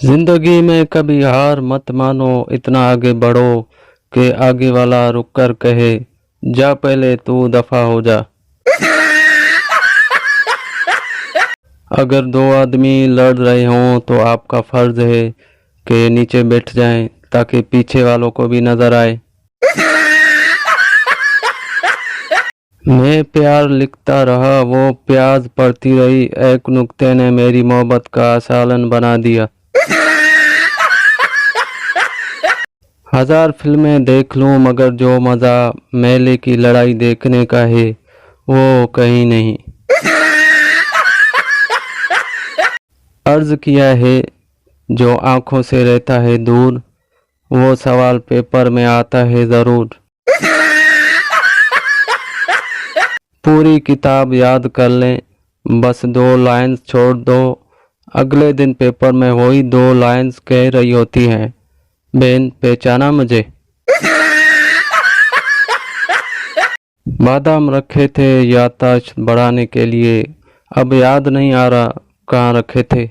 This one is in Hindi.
जिंदगी में कभी हार मत मानो, इतना आगे बढ़ो कि आगे वाला रुककर कहे, जा पहले तू दफा हो जा। अगर दो आदमी लड़ रहे हों तो आपका फर्ज है कि नीचे बैठ जाएं ताकि पीछे वालों को भी नजर आए। मैं प्यार लिखता रहा, वो प्याज पड़ती रही, एक नुक्ते ने मेरी मोहब्बत का सालन बना दिया। हजार फिल्में देख लूं मगर जो मज़ा मेले की लड़ाई देखने का है वो कहीं नहीं। अर्ज किया है जो आंखों से रहता है दूर, वो सवाल पेपर में आता है ज़रूर। पूरी किताब याद कर लें, बस दो लाइंस छोड़ दो, अगले दिन पेपर में वही दो लाइंस कह रही होती हैं, बेन पहचाना मुझे। बादाम रखे थे याददाश्त बढ़ाने के लिए, अब याद नहीं आ रहा कहाँ रखे थे।